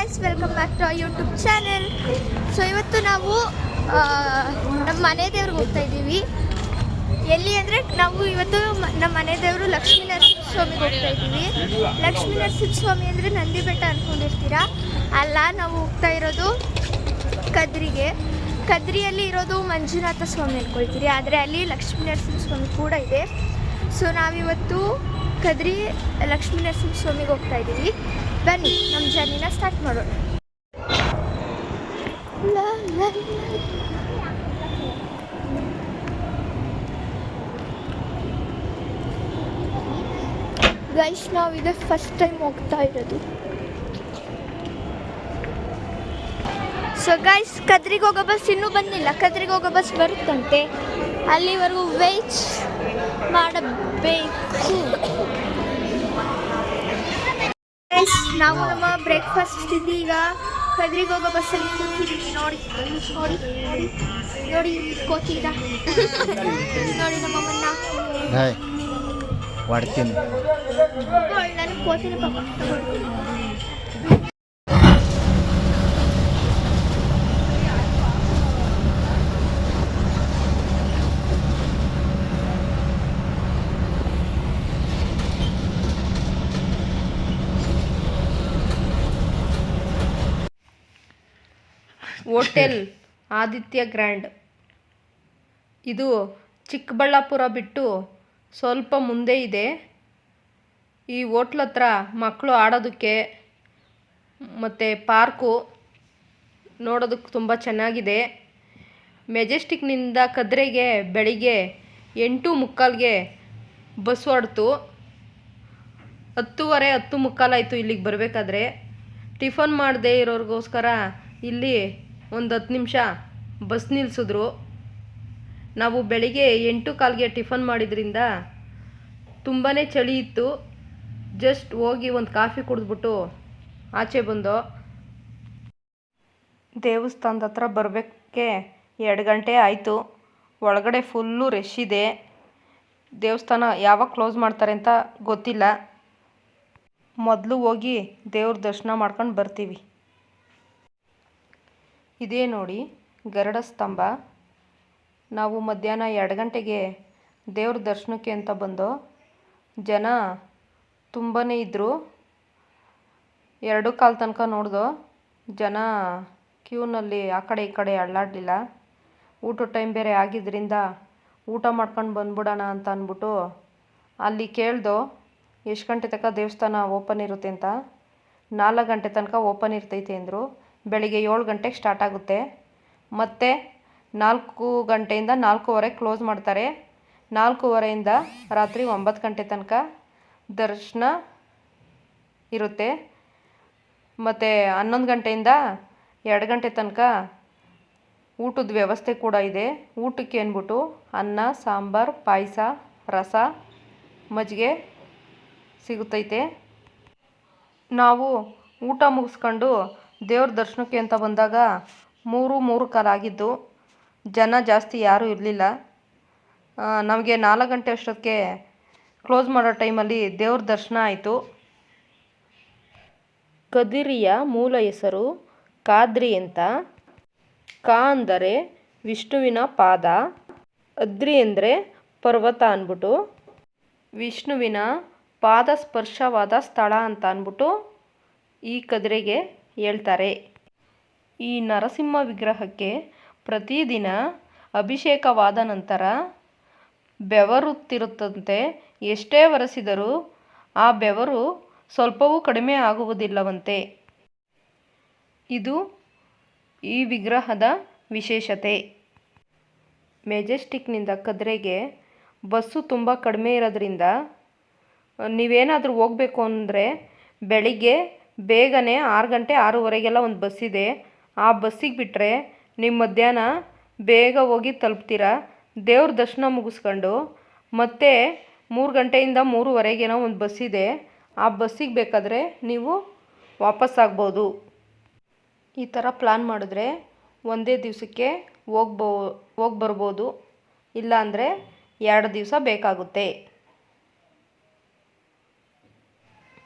Guys, welcome back to YouTube channel. So ಇವತ್ತು ನಾವು ನಮ್ಮ ಮನೆ ದೇವ್ರಿಗೆ ಹೋಗ್ತಾ ಇದ್ದೀವಿ. ಎಲ್ಲಿ ಅಂದರೆ ನಾವು ಇವತ್ತು ನಮ್ಮ ಮನೆ ದೇವರು ಲಕ್ಷ್ಮೀ ನರಸಿಂಹಸ್ವಾಮಿಗೆ ಹೋಗ್ತಾ ಇದ್ದೀವಿ. ಲಕ್ಷ್ಮೀ ನರಸಿಂಹಸ್ವಾಮಿ ಅಂದರೆ ನಂದಿ ಬೆಟ್ಟ ಅಂದ್ಕೊಂಡಿರ್ತೀರಾ, ಅಲ್ಲ, ನಾವು ಹೋಗ್ತಾ ಇರೋದು ಕದ್ರಿಗೆ. ಕದ್ರಿಯಲ್ಲಿ ಇರೋದು ಮಂಜುನಾಥ ಸ್ವಾಮಿ ಅಂದ್ಕೊಳ್ತೀರಿ, ಆದರೆ ಅಲ್ಲಿ ಲಕ್ಷ್ಮೀ ನರಸಿಂಹಸ್ವಾಮಿ ಕೂಡ ಇದೆ. ಸೊ ನಾವಿವತ್ತು ಕದ್ರಿ ಲಕ್ಷ್ಮೀ ನರಸಿಂಹಸ್ವಾಮಿಗೆ ಹೋಗ್ತಾ ಇದ್ದೀವಿ. ಬನ್ನಿ ನಮ್ಮ ಜರ್ನಿನ ಸ್ಟಾರ್ಟ್ ಮಾಡೋಣ. ಗೈಸ್, ನಾವಿದೆ ಫಸ್ಟ್ ಟೈಮ್ ಹೋಗ್ತಾ ಇರೋದು. ಸೊ ಗೈಸ್, ಕದ್ರಿಗೆ ಹೋಗೋ ಬಸ್ ಇನ್ನೂ ಬಂದಿಲ್ಲ. ಕದ್ರಿಗೆ ಹೋಗೋ ಬಸ್ ಬರುತ್ತಂತೆ, ಅಲ್ಲಿವರೆಗೂ ವೇಟ್ ಮಾಡಬೇಕು. ನಾವು ನಮ್ಮ ಬ್ರೇಕ್ಫಾಸ್ಟ್ ತಿಂದು ಈಗ ಕದ್ರಿಗೆ ಹೋಗೋ ಬಸ್ಸಲ್ಲಿ ಕೂತಿದ್ದೀವಿ. ನೋಡಿ ನೋಡಿ ನೋಡಿ ಕೋತಿದ ನೋಡಿ ನಮ್ಮಮ್ಮನ್ನ ಹೊಡ್ತೀನಿ. ನಾನು ಕೋತಿನ ಪಾಪ ತಗೊಳ್ತೀನಿ. Hotel Aditya grand. ಇದು ಚಿಕ್ಕಬಳ್ಳಾಪುರ ಬಿಟ್ಟು ಸ್ವಲ್ಪ ಮುಂದೆ ಇದೆ. ಈ ಹೋಟ್ಲ್ ಹತ್ರ ಮಕ್ಕಳು ಆಡೋದಕ್ಕೆ ಮತ್ತು ಪಾರ್ಕು ನೋಡೋದಕ್ಕೆ ತುಂಬ ಚೆನ್ನಾಗಿದೆ. ಮೆಜೆಸ್ಟಿಕ್ನಿಂದ ಕದ್ರೆಗೆ ಬೆಳಿಗ್ಗೆ 8:45ಗೆ ಬಸ್ ಹೊಡ್ತು. 10:30 10:45 ಆಯಿತು ಇಲ್ಲಿಗೆ ಬರಬೇಕಾದ್ರೆ. ಟಿಫನ್ ಮಾಡದೇ ಇರೋರಿಗೋಸ್ಕರ ಇಲ್ಲಿ ಒಂದು 10 ನಿಮಿಷ ಬಸ್ ನಿಲ್ಲಿಸಿದ್ರು. ನಾವು ಬೆಳಿಗ್ಗೆ 8:15ಗೆ ಟಿಫನ್ ಮಾಡಿದ್ರಿಂದ ತುಂಬಾ ಚಳಿ ಇತ್ತು. ಜಸ್ಟ್ ಹೋಗಿ ಒಂದು ಕಾಫಿ ಕುಡಿದ್ಬಿಟ್ಟು ಆಚೆ ಬಂದೋ. ದೇವಸ್ಥಾನದ ಹತ್ರ ಬರಬೇಕೆ 2 ಗಂಟೆ ಆಯಿತು. ಒಳಗಡೆ ಫುಲ್ಲು ರಶ್ ಇದೆ. ದೇವಸ್ಥಾನ ಯಾವಾಗ ಕ್ಲೋಸ್ ಮಾಡ್ತಾರೆ ಅಂತ ಗೊತ್ತಿಲ್ಲ. ಮೊದಲು ಹೋಗಿ ದೇವ್ರ ದರ್ಶನ ಮಾಡ್ಕೊಂಡು ಬರ್ತೀವಿ. ಇದೇ ನೋಡಿ ಗರುಡ ಸ್ತಂಭ. ನಾವು ಮಧ್ಯಾಹ್ನ 2 ಗಂಟೆಗೆ ದೇವ್ರ ದರ್ಶನಕ್ಕೆ ಅಂತ ಬಂದೋ. ಜನ ತುಂಬಾ ಇದ್ದರು. 2:15 ತನಕ ನೋಡ್ದೋ. ಜನ ಕ್ಯೂನಲ್ಲಿ ಆ ಕಡೆ ಈ ಕಡೆ ಅಳ್ಳಾಡಲಿಲ್ಲ. ಊಟದ ಟೈಮ್ ಬೇರೆ ಆಗಿದ್ದರಿಂದ ಊಟ ಮಾಡ್ಕೊಂಡು ಬಂದ್ಬಿಡೋಣ ಅಂತ ಅಂದ್ಬಿಟ್ಟು ಅಲ್ಲಿ ಕೇಳ್ದೋ ಎಷ್ಟು ಗಂಟೆ ತನಕ ದೇವಸ್ಥಾನ ಓಪನ್ ಇರುತ್ತೆ ಅಂತ. 4 ಗಂಟೆ ತನಕ ಓಪನ್ ಇರ್ತೈತೆ ಅಂದರು. ಬೆಳಿಗ್ಗೆ 7 ಗಂಟೆಗೆ ಸ್ಟಾರ್ಟ್ ಆಗುತ್ತೆ. ಮತ್ತು 4 ಗಂಟೆಯಿಂದ 4:15 ಕ್ಲೋಸ್ ಮಾಡ್ತಾರೆ. 4:15ಯಿಂದ ರಾತ್ರಿ 9 ಗಂಟೆ ತನಕ ದರ್ಶನ ಇರುತ್ತೆ. ಮತ್ತು 11 ಗಂಟೆಯಿಂದ 2 ಗಂಟೆ ತನಕ ಊಟದ ವ್ಯವಸ್ಥೆ ಕೂಡ ಇದೆ. ಊಟಕ್ಕೆ ಅಂದ್ಬಿಟ್ಟು ಅನ್ನ, ಸಾಂಬಾರು, ಪಾಯಸ, ರಸ, ಮಜ್ಜಿಗೆ ಸಿಗುತ್ತೈತೆ. ನಾವು ಊಟ ಮುಗಿಸ್ಕೊಂಡು ದೇವ್ರ ದರ್ಶನಕ್ಕೆ ಅಂತ ಬಂದಾಗ 3:45 ಆಗಿದ್ದು. ಜನ ಜಾಸ್ತಿ ಯಾರೂ ಇರಲಿಲ್ಲ. ನಮಗೆ 4 ಗಂಟೆ ಅಷ್ಟೊತ್ತಿಗೆ ಕ್ಲೋಸ್ ಮಾಡೋ ಟೈಮಲ್ಲಿ ದೇವ್ರ ದರ್ಶನ ಆಯಿತು. ಕದಿರಿಯ ಮೂಲ ಹೆಸರು ಕಾದ್ರಿ ಅಂತ. ಕಾ ಅಂದರೆ ವಿಷ್ಣುವಿನ ಪಾದ, ಅದ್ರಿ ಅಂದರೆ ಪರ್ವತ ಅಂದ್ಬಿಟ್ಟು ವಿಷ್ಣುವಿನ ಪಾದ ಸ್ಪರ್ಶವಾದ ಸ್ಥಳ ಅಂತ ಅಂದ್ಬಿಟ್ಟು ಈ ಕದ್ರೆಗೆ ಹೇಳ್ತಾರೆ. ಈ ನರಸಿಂಹ ವಿಗ್ರಹಕ್ಕೆ ಪ್ರತಿದಿನ ಅಭಿಷೇಕವಾದ ನಂತರ ಬೆವರುತ್ತಿರುತ್ತಂತೆ. ಎಷ್ಟೇ ಒರೆಸಿದರೂ ಆ ಬೆವರು ಸ್ವಲ್ಪವೂ ಕಡಿಮೆ ಆಗುವುದಿಲ್ಲವಂತೆ. ಇದು ಈ ವಿಗ್ರಹದ ವಿಶೇಷತೆ. ಮೆಜೆಸ್ಟಿಕ್ನಿಂದ ಕದ್ರೆಗೆ ಬಸ್ಸು ತುಂಬ ಕಡಿಮೆ ಇರೋದ್ರಿಂದ ನೀವೇನಾದರೂ ಹೋಗಬೇಕು ಅಂದರೆ ಬೆಳಿಗ್ಗೆ ಬೇಗನೆ 6 ಗಂಟೆ 6:15ಗೆಲ್ಲ ಒಂದು ಬಸ್ಸಿದೆ. ಆ ಬಸ್ಸಿಗೆ ಬಿಟ್ಟರೆ ನೀವು ಮಧ್ಯಾಹ್ನ ಬೇಗ ಹೋಗಿ ತಲುಪ್ತೀರ. ದೇವ್ರ ದರ್ಶನ ಮುಗಿಸ್ಕೊಂಡು ಮತ್ತೆ 3 ಗಂಟೆಯಿಂದ 3:15 ಒಂದು ಬಸ್ಸಿದೆ. ಆ ಬಸ್ಸಿಗೆ ಬೇಕಾದರೆ ನೀವು ವಾಪಸ್ಸಾಗ್ಬೋದು. ಈ ಥರ ಪ್ಲ್ಯಾನ್ ಮಾಡಿದ್ರೆ ಒಂದೇ ದಿವಸಕ್ಕೆ ಹೋಗಿ ಬರ್ಬೋದು. ಇಲ್ಲಾಂದರೆ 2 ದಿವಸ ಬೇಕಾಗುತ್ತೆ.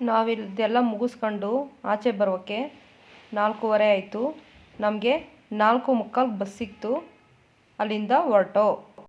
ನಾವಿದೆಲ್ಲ ಮುಗಿಸ್ಕೊಂಡು ಆಚೆ ಬರೋಕ್ಕೆ 4:15 ಆಯಿತು. ನಮಗೆ 4:45 ಬಸ್ ಸಿಕ್ತು. ಅಲ್ಲಿಂದ ಹೊರಟೋ.